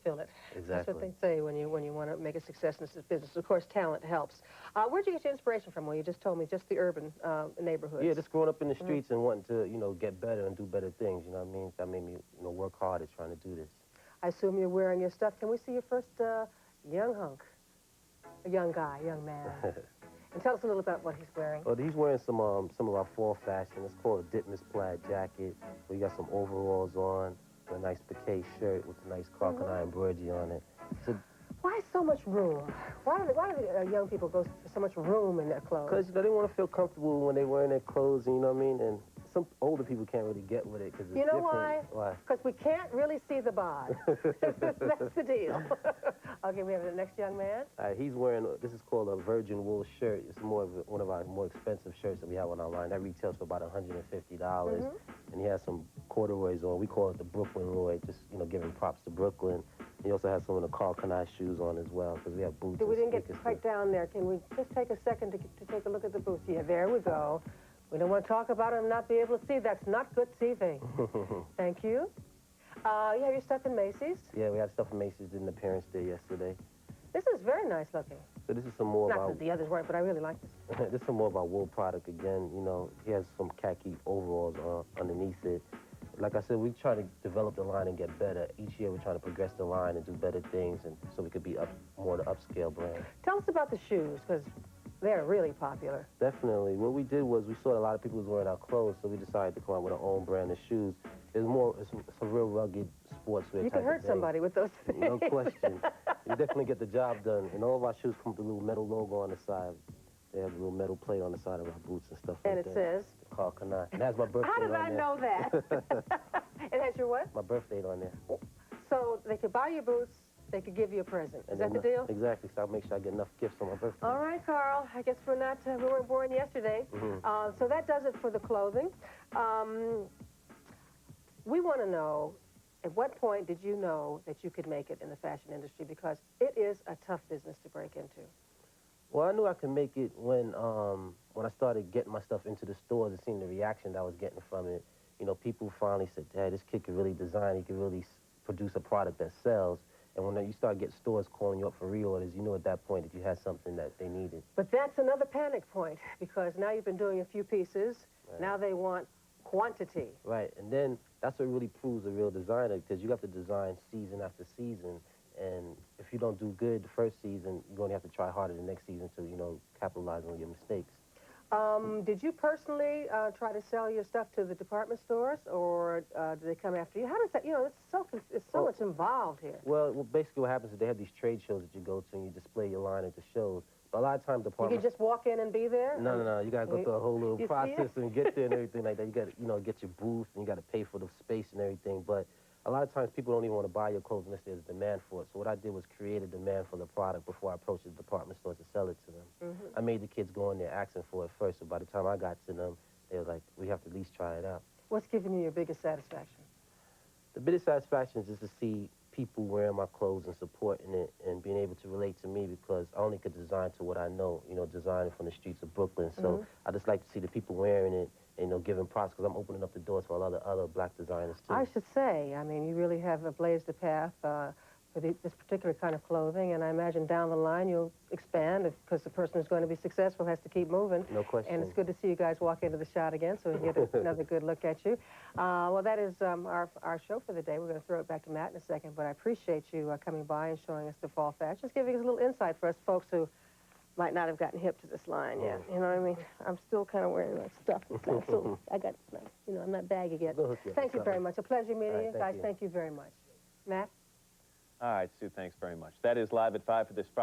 fill it. Exactly. That's what they say when you want to make a success in this business. Of course, talent helps. Where'd you get your inspiration from? Well, you just told me just the urban neighborhoods. Yeah, just growing up in the streets and wanting to, get better and do better things, you know what I mean? That made me, work hard at trying to do this. I assume you're wearing your stuff. Can we see your first young hunk? A young guy, young man. And tell us a little about what he's wearing. Well, he's wearing some of our fall fashion. It's called a Ditmas plaid jacket. We got some overalls on, a nice piqué shirt with a nice Karl Kani embroidery on it. So, why so much room? Why do the young people go for so much room in their clothes? Because they want to feel comfortable when they're wearing their clothes, you know what I mean? And some older people can't really get with it because it's different. Why? Why? Because we can't really see the bod. That's the deal. Okay, we have the next young man. He's wearing, this is called a virgin wool shirt. It's one of our more expensive shirts that we have on our line. That retails for about $150. And he has some corduroys on. We call it the Brooklyn Roy, just, giving props to Brooklyn. He also has some of the Karl Kani shoes on as well, because we have boots. We didn't get quite down there. Can we just take a second to take a look at the boots? Yeah, there we go. We don't want to talk about it and not be able to see. That's not good TV. Thank you. You have your stuff in Macy's? Yeah, we have stuff in Macy's. Did an appearance there yesterday. This is very nice looking. So this is some more Not that the others weren't, but I really like this. This is some more of our wool product again. He has some khaki overalls underneath it. Like I said, we try to develop the line and get better. Each year we're trying to progress the line and do better things, and so we could be more an upscale brand. Tell us about the shoes, because they're really popular. Definitely. What we did was we saw a lot of people was wearing our clothes, so we decided to come out with our own brand of shoes. It's a real rugged sportswear. You can hurt somebody with those things. No question. You definitely get the job done. And all of our shoes come with a little metal logo on the side. They have a little metal plate on the side of our boots and stuff like that. And it says? Karl Kani. It has my birthday on there. How did I know that? It has your what? My birthday on there. So they could buy your boots, they could give you a present. Is that the deal? Exactly. So I'll make sure I get enough gifts on my birthday. All right, Karl. I guess we weren't born yesterday. So that does it for the clothing. We want to know, at what point did you know that you could make it in the fashion industry? Because it is a tough business to break into. Well, I knew I could make it when I started getting my stuff into the stores and seeing the reaction that I was getting from it. People finally said, "Dad, this kid could really design. He could really produce a product that sells." And when you start getting stores calling you up for reorders, you knew at that point that you had something that they needed. But that's another panic point, because now you've been doing a few pieces. Right. Now they want quantity. Right, and then that's what really proves a real designer, because you have to design season after season. And if you don't do good the first season, you're going to have to try harder the next season to, capitalize on your mistakes. Did you personally try to sell your stuff to the department stores, or did they come after you? How does that, it's so much involved here. Well, basically what happens is they have these trade shows that you go to and you display your line at the shows. But a lot of times department... You can just walk in and be there? No. You got to go through a whole little process and get there and everything like that. You got to, get your booth and you got to pay for the space and everything. But a lot of times people don't even want to buy your clothes unless there's a demand for it. So what I did was create a demand for the product before I approached the department stores to sell it to them. I made the kids go in there asking for it first. So by the time I got to them, they were like, we have to at least try it out. What's giving you your biggest satisfaction? The biggest satisfaction is just to see people wearing my clothes and supporting it and being able to relate to me, because I only could design to what I know, designing from the streets of Brooklyn. So I just like to see the people wearing it and, giving props, because I'm opening up the doors for a lot of other black designers, too. I should say, I mean, you really have blazed the path for this particular kind of clothing, and I imagine down the line you'll expand, because the person who's going to be successful has to keep moving. No question. And it's good to see you guys walk into the shot again, so we get another good look at you. Well, that is our show for the day. We're going to throw it back to Matt in a second, but I appreciate you coming by and showing us the fall fashions, giving us a little insight for us folks who might not have gotten hip to this line yet. You know what I mean? I'm still kind of wearing that stuff. So I got, I'm not baggy yet. Thank you very much. A pleasure meeting you guys. Thank you very much. Matt? All right, Sue, thanks very much. That is Live at 5 for this Friday.